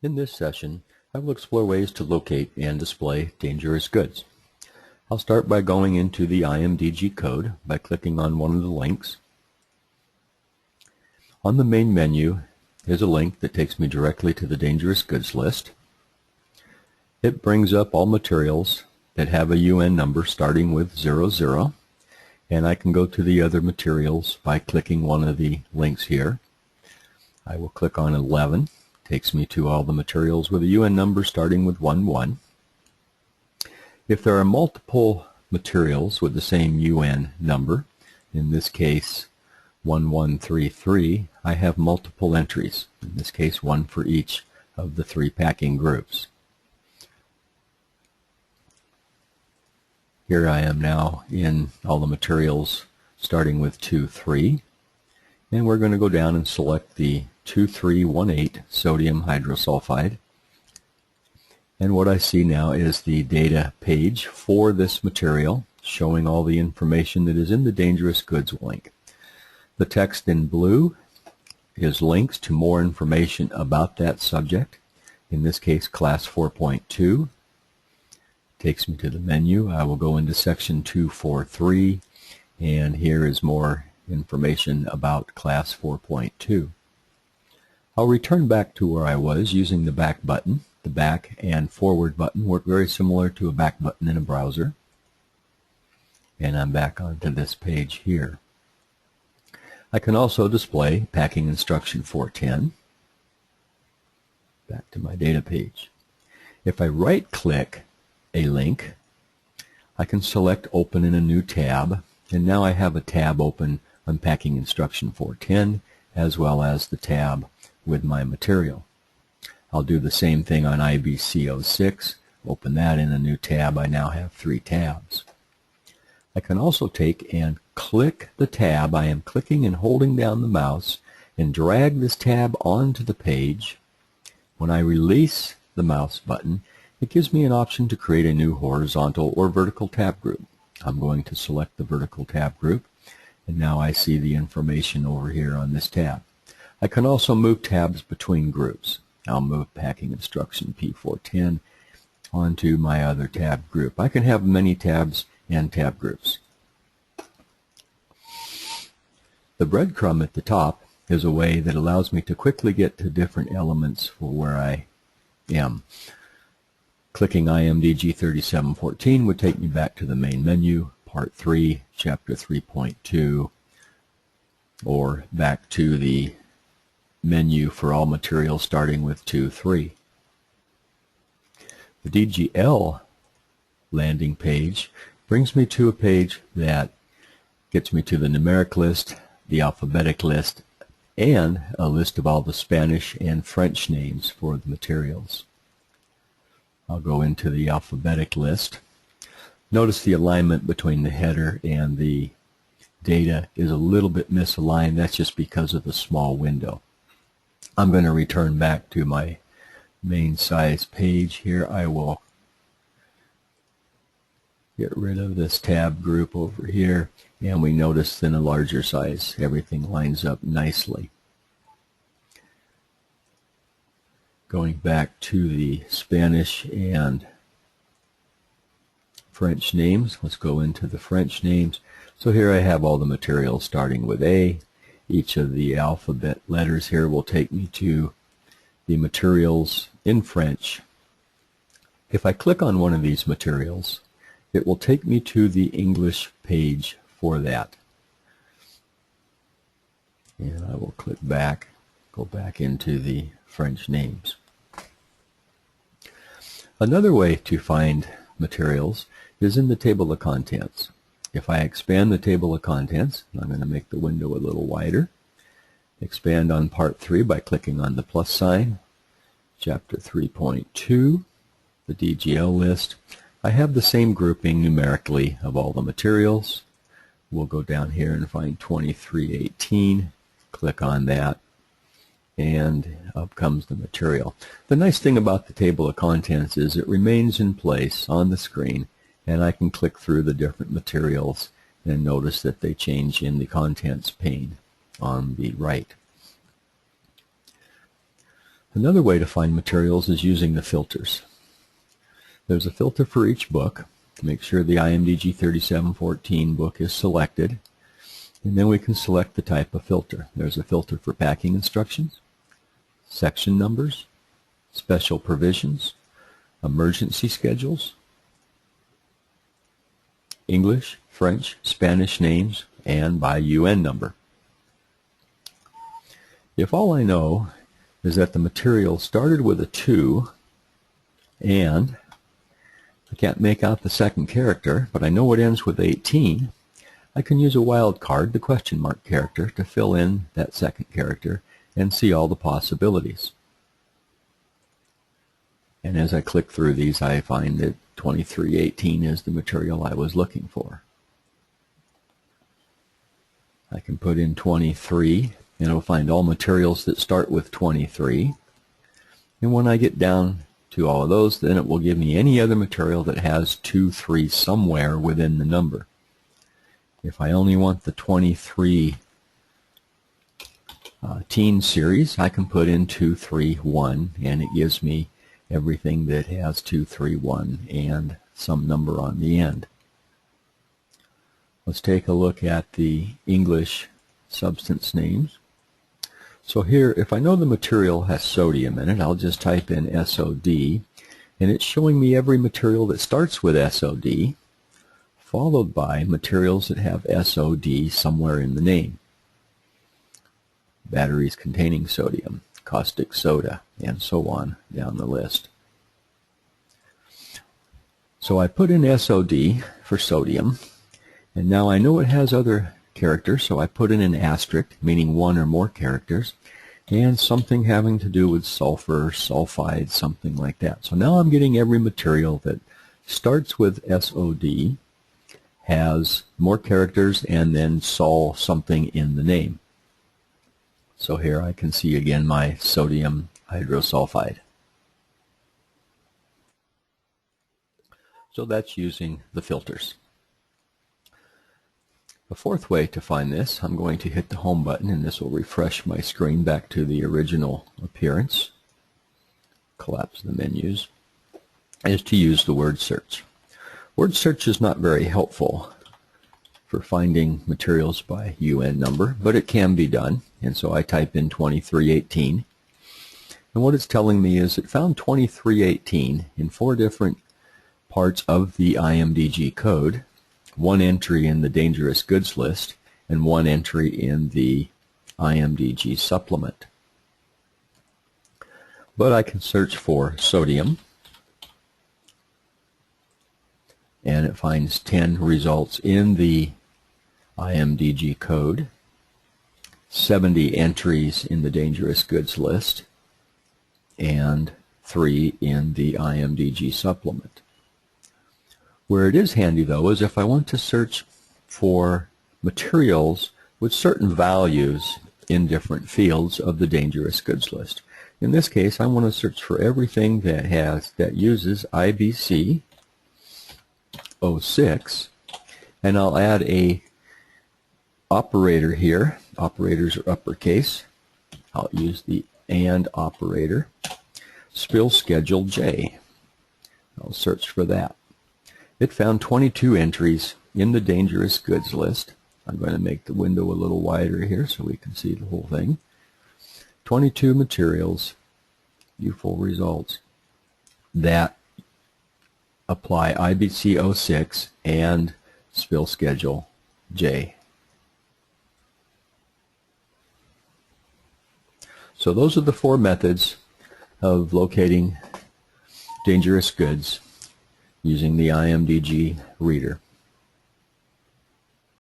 In this session, I will explore ways to locate and display dangerous goods. I'll start by going into the Imdg code by clicking on one of the links. On the main menu is a link that takes me directly to the dangerous goods list. It brings up all materials that have a UN number starting with 00, and I can go to the other materials by clicking one of the links here. I will click on 11. Takes me to all the materials with a UN number starting with 11. If there are multiple materials with the same UN number, in this case 1133, I have multiple entries, in this case one for each of the three packing groups. Here I am now in all the materials starting with 23, and we're going to go down and select the 2318 sodium hydrosulfide. And what I see now is the data page for this material showing all the information that is in the dangerous goods link. The text in blue is links to more information about that subject, in this case class 4.2. Takes me to the menu. I will go into section 243, and here is more information about class 4.2. I'll return back to where I was using the back button. The back and forward button work very similar to a back button in a browser. And I'm back onto this page here. I can also display packing instruction 410. Back to my data page. If I right-click a link, I can select Open in a new tab, and now I have a tab open on packing instruction 410 as well as the tab with my material. I'll do the same thing on IBC06. Open that in a new tab. I now have 3 tabs. I can also take and click the tab. I am clicking and holding down the mouse and drag this tab onto the page. When I release the mouse button, it gives me an option to create a new horizontal or vertical tab group. I'm going to select the vertical tab group, and now I see the information over here on this tab. I can also move tabs between groups. I'll move packing instruction P410 onto my other tab group. I can have many tabs and tab groups. The breadcrumb at the top is a way that allows me to quickly get to different elements for where I am. Clicking Imdg 3714 would take me back to the main menu, Part 3, Chapter 3.2, or back to the menu for all materials starting with 2.3. The DGL landing page brings me to a page that gets me to the numeric list, the alphabetic list, and a list of all the Spanish and French names for the materials. I'll go into the alphabetic list. Notice the alignment between the header and the data is a little bit misaligned. That's just because of the small window. I'm going to return back to my main size page here. I will get rid of this tab group over here, and we notice in a larger size everything lines up nicely. Going back to the Spanish and French names, let's go into the French names. So here I have all the materials starting with A. Each of the alphabet letters here will take me to the materials in French. If I click on one of these materials, it will take me to the English page for that. And I will click back, go back into the French names. Another way to find materials is in the table of contents. If I expand the table of contents, I'm going to make the window a little wider. Expand on Part 3 by clicking on the plus sign. Chapter 3.2, the DGL list. I have the same grouping numerically of all the materials. We'll go down here and find 2318. Click on that, and up comes the material. The nice thing about the table of contents is it remains in place on the screen, and I can click through the different materials and notice that they change in the contents pane on the right. Another way to find materials is using the filters. There's a filter for each book to make sure the Imdg 3714 book is selected, and then we can select the type of filter. There's a filter for packing instructions, section numbers, special provisions, emergency schedules, English, French, Spanish names, and by UN number. If all I know is that the material started with a 2 and I can't make out the second character, but I know it ends with 18, I can use a wildcard, the question mark character, to fill in that second character and see all the possibilities. And as I click through these, I find that 2318 is the material I was looking for. I can put in 23, and it'll find all materials that start with 23. And when I get down to all of those, then it will give me any other material that has 23 somewhere within the number. If I only want the 23 teen series, I can put in 231, and it gives me everything that has 231 and some number on the end. Let's take a look at the English substance names. So here, if I know the material has sodium in it, I'll just type in SOD, and it's showing me every material that starts with SOD, followed by materials that have SOD somewhere in the name. Batteries containing sodium, caustic soda, and so on down the list. So I put in SOD for sodium, and now I know it has other characters, so I put in an asterisk, meaning one or more characters, and something having to do with sulfur, sulfide, something like that. So now I'm getting every material that starts with SOD, has more characters, and then sol something in the name. So here I can see again my sodium hydrosulfide. So that's using the filters. A fourth way to find this, I'm going to hit the home button, and this will refresh my screen back to the original appearance. Collapse the menus, is to use the word search. Word search is not very helpful for finding materials by UN number, but it can be done, and so I type in 2318, and what it's telling me is it found 2318 in 4 different parts of the Imdg code, 1 entry in the dangerous goods list, and 1 entry in the Imdg supplement. But I can search for sodium, and it finds 10 results in the Imdg code, 70 entries in the dangerous goods list, and 3 in the Imdg supplement. Where it is handy, though, is if I want to search for materials with certain values in different fields of the dangerous goods list. In this case, I want to search for everything that uses IBC 06, and I'll add a operator here. Operators are uppercase. I'll use the AND operator. Spill schedule J. I'll search for that. It found 22 entries in the dangerous goods list. I'm going to make the window a little wider here so we can see the whole thing. 22 materials, useful results, that apply IBC 06 and spill schedule J. So those are the 4 methods of locating dangerous goods using the Imdg reader.